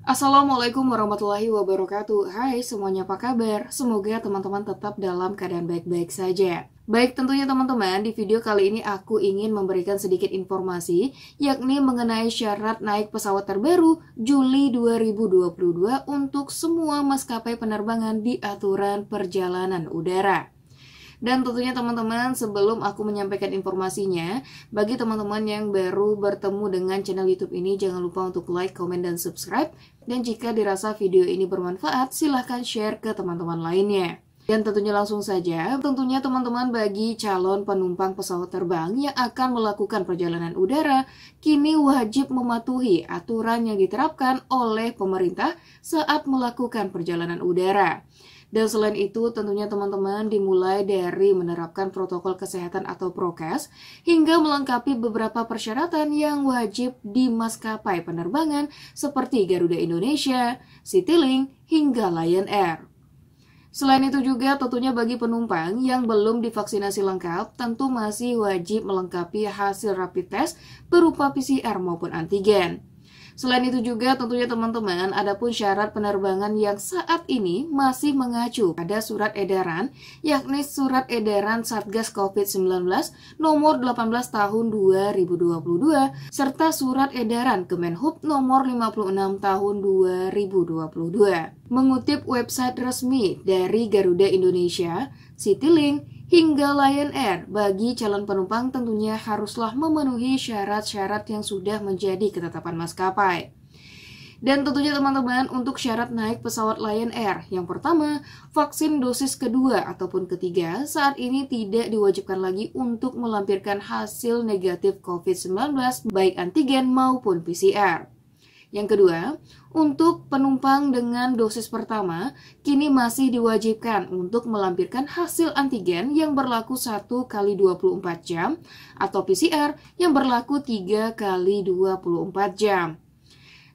Assalamualaikum warahmatullahi wabarakatuh. Hai semuanya, apa kabar? Semoga teman-teman tetap dalam keadaan baik-baik saja. Baik, tentunya teman-teman, di video kali ini aku ingin memberikan sedikit informasi, yakni mengenai syarat naik pesawat terbaru Juli 2022 untuk semua maskapai penerbangan di aturan perjalanan udara. Dan tentunya teman-teman, sebelum aku menyampaikan informasinya, bagi teman-teman yang baru bertemu dengan channel YouTube ini, jangan lupa untuk like, komen, dan subscribe. Dan jika dirasa video ini bermanfaat, silahkan share ke teman-teman lainnya. Dan tentunya langsung saja, tentunya teman-teman bagi calon penumpang pesawat terbang yang akan melakukan perjalanan udara, kini wajib mematuhi aturan yang diterapkan oleh pemerintah saat melakukan perjalanan udara. Dan selain itu, tentunya teman-teman dimulai dari menerapkan protokol kesehatan atau prokes, hingga melengkapi beberapa persyaratan yang wajib di maskapai penerbangan seperti Garuda Indonesia, Citylink, hingga Lion Air. Selain itu juga tentunya bagi penumpang yang belum divaksinasi lengkap, tentu masih wajib melengkapi hasil rapid test berupa PCR maupun antigen. Selain itu juga tentunya teman-teman, adapun syarat penerbangan yang saat ini masih mengacu pada surat edaran, yakni surat edaran Satgas COVID-19 nomor 18 tahun 2022 serta surat edaran Kemenhub nomor 56 tahun 2022. Mengutip website resmi dari Garuda Indonesia, Citylink, hingga Lion Air, bagi calon penumpang tentunya haruslah memenuhi syarat-syarat yang sudah menjadi ketetapan maskapai. Dan tentunya teman-teman, untuk syarat naik pesawat Lion Air, yang pertama, vaksin dosis kedua ataupun ketiga saat ini tidak diwajibkan lagi untuk melampirkan hasil negatif COVID-19 baik antigen maupun PCR. Yang kedua, untuk penumpang dengan dosis pertama, kini masih diwajibkan untuk melampirkan hasil antigen yang berlaku 1 kali 24 jam atau PCR yang berlaku 3 kali 24 jam.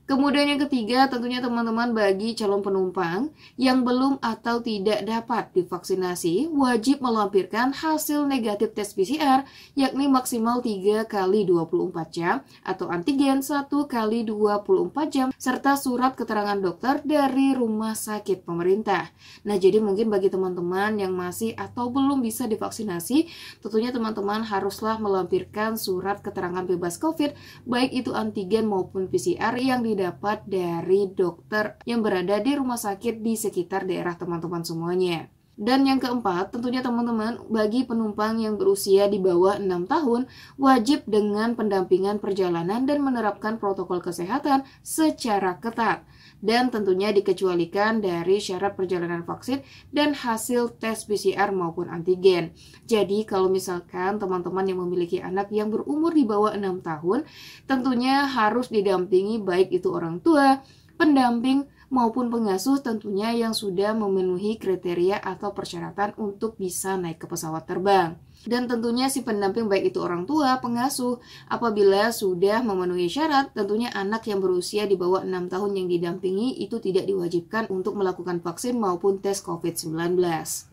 Kemudian yang ketiga, tentunya teman-teman bagi calon penumpang yang belum atau tidak dapat divaksinasi, wajib melampirkan hasil negatif tes PCR, yakni maksimal 3 kali 24 jam atau antigen 1 kali 24 jam, serta surat keterangan dokter dari rumah sakit pemerintah. Nah, jadi mungkin bagi teman-teman yang masih atau belum bisa divaksinasi, tentunya teman-teman haruslah melampirkan surat keterangan bebas COVID, baik itu antigen maupun PCR yang didapat dari dokter yang berada di rumah sakit di sekitar daerah teman-teman semuanya. Dan yang keempat, tentunya teman-teman bagi penumpang yang berusia di bawah 6 tahun wajib dengan pendampingan perjalanan dan menerapkan protokol kesehatan secara ketat. Dan tentunya dikecualikan dari syarat perjalanan vaksin dan hasil tes PCR maupun antigen. Jadi kalau misalkan teman-teman yang memiliki anak yang berumur di bawah 6 tahun, tentunya harus didampingi baik itu orang tua, pendamping, maupun pengasuh tentunya yang sudah memenuhi kriteria atau persyaratan untuk bisa naik ke pesawat terbang. Dan tentunya si pendamping baik itu orang tua, pengasuh, apabila sudah memenuhi syarat, tentunya anak yang berusia di bawah 6 tahun yang didampingi itu tidak diwajibkan untuk melakukan vaksin maupun tes COVID-19.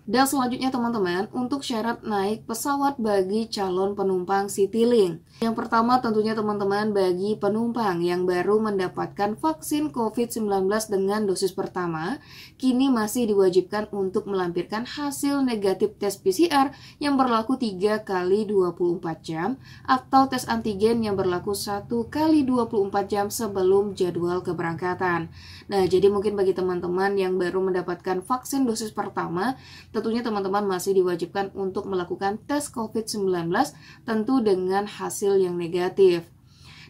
Dan selanjutnya teman-teman, untuk syarat naik pesawat bagi calon penumpang Citylink. Yang pertama tentunya teman-teman bagi penumpang yang baru mendapatkan vaksin COVID-19 dengan dosis pertama, kini masih diwajibkan untuk melampirkan hasil negatif tes PCR yang berlaku 3 kali 24 jam atau tes antigen yang berlaku 1 kali 24 jam sebelum jadwal keberangkatan. Nah, jadi mungkin bagi teman-teman yang baru mendapatkan vaksin dosis pertama, tentunya teman-teman masih diwajibkan untuk melakukan tes COVID-19 tentu dengan hasil yang negatif.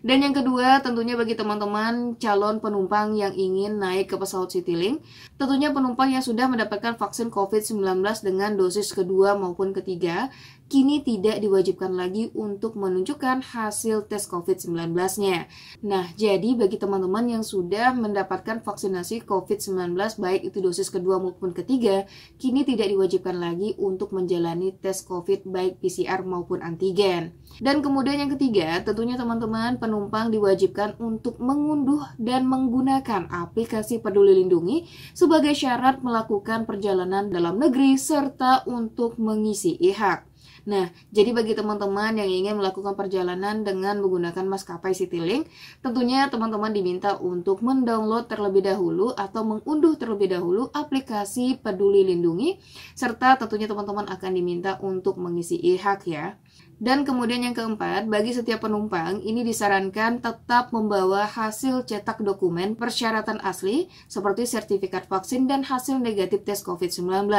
Dan yang kedua, tentunya bagi teman-teman calon penumpang yang ingin naik ke pesawat Citylink, tentunya penumpang yang sudah mendapatkan vaksin COVID-19 dengan dosis kedua maupun ketiga, kini tidak diwajibkan lagi untuk menunjukkan hasil tes COVID-19-nya. Nah, jadi bagi teman-teman yang sudah mendapatkan vaksinasi COVID-19 baik itu dosis kedua maupun ketiga, kini tidak diwajibkan lagi untuk menjalani tes COVID baik PCR maupun antigen. Dan kemudian yang ketiga, tentunya teman-teman penumpang diwajibkan untuk mengunduh dan menggunakan aplikasi Peduli Lindungi sebagai syarat melakukan perjalanan dalam negeri serta untuk mengisi e-hak. Nah, jadi bagi teman-teman yang ingin melakukan perjalanan dengan menggunakan maskapai Citylink, tentunya teman-teman diminta untuk mendownload terlebih dahulu atau mengunduh terlebih dahulu aplikasi Peduli Lindungi, serta tentunya teman-teman akan diminta untuk mengisi e-hak ya. Dan kemudian yang keempat, bagi setiap penumpang ini disarankan tetap membawa hasil cetak dokumen persyaratan asli seperti sertifikat vaksin dan hasil negatif tes COVID-19.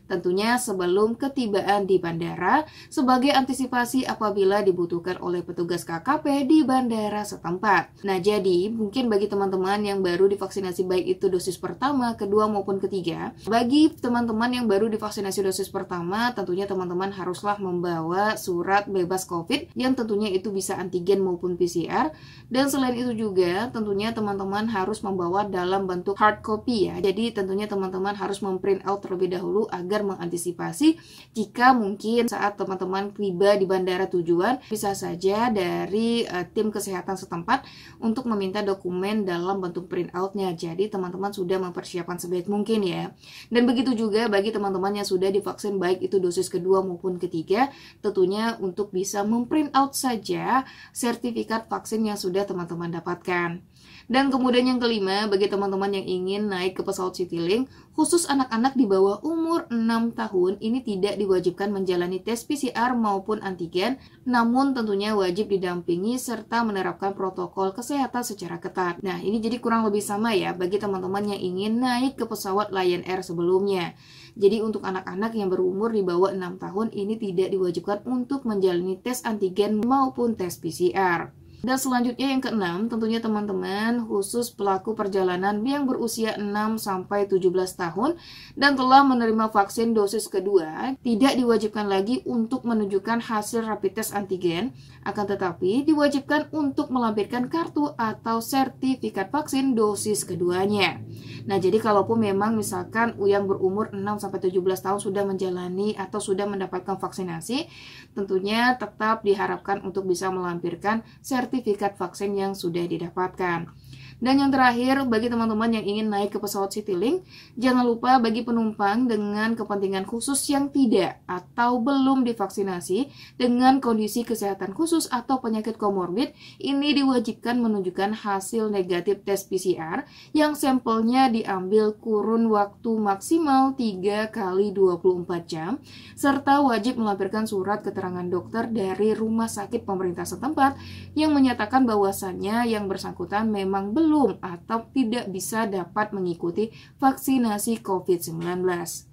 Tentunya sebelum ketibaan di bandara sebagai antisipasi apabila dibutuhkan oleh petugas KKP di bandara setempat. Nah, jadi mungkin bagi teman-teman yang baru divaksinasi baik itu dosis pertama, kedua maupun ketiga, bagi teman-teman yang baru divaksinasi dosis pertama, tentunya teman-teman haruslah membawa surat bebas COVID yang tentunya itu bisa antigen maupun PCR. Dan selain itu juga tentunya teman-teman harus membawa dalam bentuk hard copy ya. Jadi tentunya teman-teman harus memprint out terlebih dahulu agar mengantisipasi jika mungkin saat teman-teman tiba di bandara tujuan bisa saja dari tim kesehatan setempat untuk meminta dokumen dalam bentuk print outnya. Jadi teman-teman sudah mempersiapkan sebaik mungkin ya. Dan begitu juga bagi teman-teman yang sudah divaksin baik itu dosis kedua maupun ketiga, tentunya untuk bisa memprint out saja sertifikat vaksin yang sudah teman-teman dapatkan. Dan kemudian yang kelima, bagi teman-teman yang ingin naik ke pesawat Citylink, khusus anak-anak di bawah umur 6 tahun ini tidak diwajibkan menjalani tes PCR maupun antigen, namun tentunya wajib didampingi serta menerapkan protokol kesehatan secara ketat. Nah, ini jadi kurang lebih sama ya bagi teman-teman yang ingin naik ke pesawat Lion Air sebelumnya. Jadi untuk anak-anak yang berumur di bawah 6 tahun ini tidak diwajibkan untuk menjalani tes antigen maupun tes PCR. Dan selanjutnya yang keenam, tentunya teman-teman khusus pelaku perjalanan yang berusia 6-17 tahun dan telah menerima vaksin dosis kedua, tidak diwajibkan lagi untuk menunjukkan hasil rapid test antigen, akan tetapi diwajibkan untuk melampirkan kartu atau sertifikat vaksin dosis keduanya. Nah, jadi kalaupun memang misalkan yang berumur 6-17 tahun sudah menjalani atau sudah mendapatkan vaksinasi, tentunya tetap diharapkan untuk bisa melampirkan sertifikat vaksin yang sudah didapatkan. Dan yang terakhir, bagi teman-teman yang ingin naik ke pesawat Citylink, jangan lupa bagi penumpang dengan kepentingan khusus yang tidak atau belum divaksinasi dengan kondisi kesehatan khusus atau penyakit komorbid, ini diwajibkan menunjukkan hasil negatif tes PCR yang sampelnya diambil kurun waktu maksimal 3 kali 24 jam, serta wajib melampirkan surat keterangan dokter dari rumah sakit pemerintah setempat yang menyatakan bahwasannya yang bersangkutan memang belum atau tidak bisa dapat mengikuti vaksinasi COVID-19.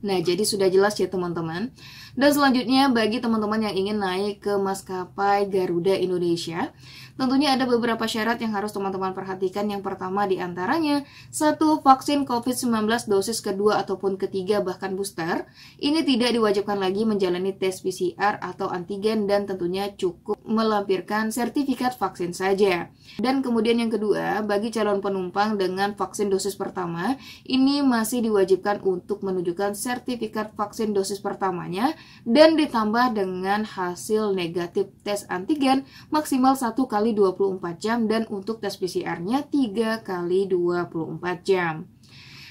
Nah, jadi sudah jelas ya teman-teman. Dan selanjutnya bagi teman-teman yang ingin naik ke maskapai Garuda Indonesia, tentunya ada beberapa syarat yang harus teman-teman perhatikan. Yang pertama diantaranya, 1. Vaksin COVID-19 dosis kedua ataupun ketiga bahkan booster, ini tidak diwajibkan lagi menjalani tes PCR atau antigen dan tentunya cukup melampirkan sertifikat vaksin saja. Dan kemudian yang kedua, bagi calon penumpang dengan vaksin dosis pertama, ini masih diwajibkan untuk menunjukkan sertifikat vaksin dosis pertamanya dan ditambah dengan hasil negatif tes antigen maksimal 1 kali 24 jam dan untuk tes PCR-nya 3 kali 24 jam.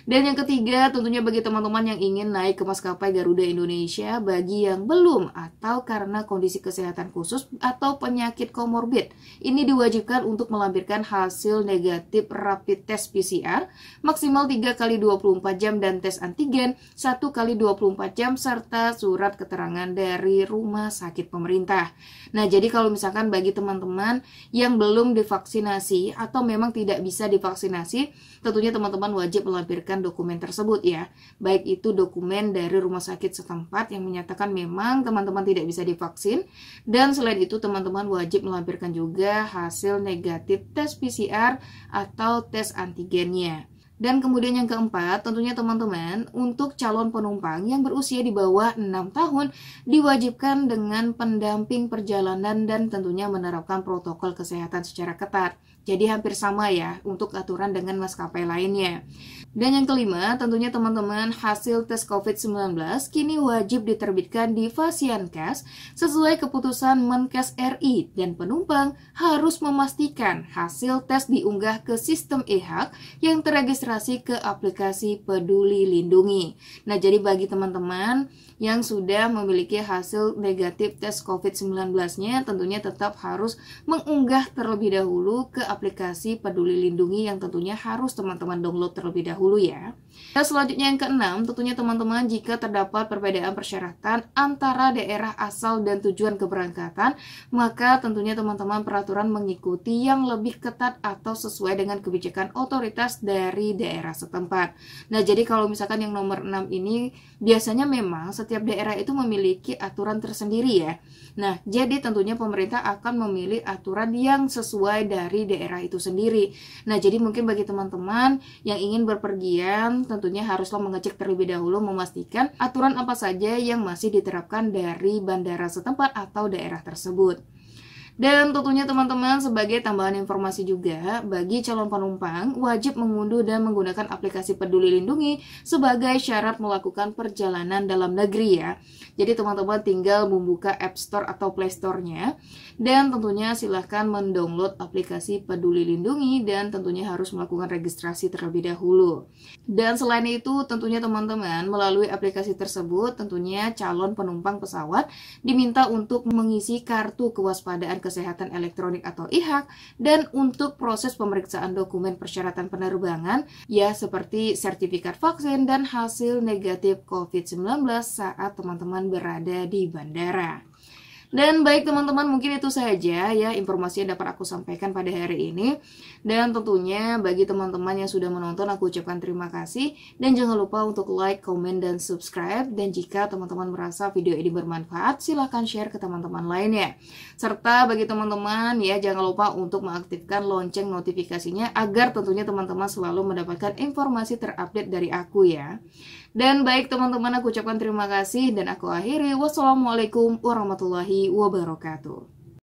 Dan yang ketiga, tentunya bagi teman-teman yang ingin naik ke maskapai Garuda Indonesia, bagi yang belum atau karena kondisi kesehatan khusus atau penyakit komorbid, ini diwajibkan untuk melampirkan hasil negatif rapid test PCR maksimal 3 kali 24 jam dan tes antigen 1 kali 24 jam serta surat keterangan dari rumah sakit pemerintah. Nah, jadi kalau misalkan bagi teman-teman yang belum divaksinasi atau memang tidak bisa divaksinasi, tentunya teman-teman wajib melampirkan dokumen tersebut ya, baik itu dokumen dari rumah sakit setempat yang menyatakan memang teman-teman tidak bisa divaksin, dan selain itu teman-teman wajib melampirkan juga hasil negatif tes PCR atau tes antigennya. Dan kemudian yang keempat, tentunya teman-teman untuk calon penumpang yang berusia di bawah 6 tahun diwajibkan dengan pendamping perjalanan dan tentunya menerapkan protokol kesehatan secara ketat. Jadi hampir sama ya untuk aturan dengan maskapai lainnya. Dan yang kelima, tentunya teman-teman, hasil tes COVID-19 kini wajib diterbitkan di Fasiankes sesuai keputusan Menkes RI dan penumpang harus memastikan hasil tes diunggah ke sistem e-hak yang terregistrasi ke aplikasi Peduli Lindungi. Nah, jadi bagi teman-teman yang sudah memiliki hasil negatif tes COVID-19-nya tentunya tetap harus mengunggah terlebih dahulu ke aplikasi Peduli Lindungi yang tentunya harus teman-teman download terlebih dahulu ya. Dan selanjutnya yang keenam, tentunya teman-teman jika terdapat perbedaan persyaratan antara daerah asal dan tujuan keberangkatan, maka tentunya teman-teman peraturan mengikuti yang lebih ketat atau sesuai dengan kebijakan otoritas dari daerah setempat. Nah, jadi kalau misalkan yang nomor 6 ini biasanya memang setiap daerah itu memiliki aturan tersendiri ya. Nah, jadi tentunya pemerintah akan memilih aturan yang sesuai dari daerah itu sendiri. Nah, jadi mungkin bagi teman-teman yang ingin berpergian, tentunya haruslah mengecek terlebih dahulu memastikan aturan apa saja yang masih diterapkan dari bandara setempat atau daerah tersebut. Dan tentunya teman-teman sebagai tambahan informasi juga, bagi calon penumpang wajib mengunduh dan menggunakan aplikasi Peduli Lindungi sebagai syarat melakukan perjalanan dalam negeri ya. Jadi teman-teman tinggal membuka App Store atau Play Store-nya dan tentunya silahkan mendownload aplikasi Peduli Lindungi dan tentunya harus melakukan registrasi terlebih dahulu. Dan selain itu tentunya teman-teman melalui aplikasi tersebut tentunya calon penumpang pesawat diminta untuk mengisi kartu kewaspadaan kesehatan elektronik atau e-hak dan untuk proses pemeriksaan dokumen persyaratan penerbangan ya seperti sertifikat vaksin dan hasil negatif COVID-19 saat teman-teman berada di bandara. Dan baik teman-teman, mungkin itu saja ya informasi yang dapat aku sampaikan pada hari ini. Dan tentunya bagi teman-teman yang sudah menonton, aku ucapkan terima kasih. Dan jangan lupa untuk like, komen, dan subscribe. Dan jika teman-teman merasa video ini bermanfaat, silahkan share ke teman-teman lainnya. Serta bagi teman-teman ya, jangan lupa untuk mengaktifkan lonceng notifikasinya agar tentunya teman-teman selalu mendapatkan informasi terupdate dari aku ya. Dan baik teman-teman, aku ucapkan terima kasih dan aku akhiri. Wassalamualaikum warahmatullahi wabarakatuh.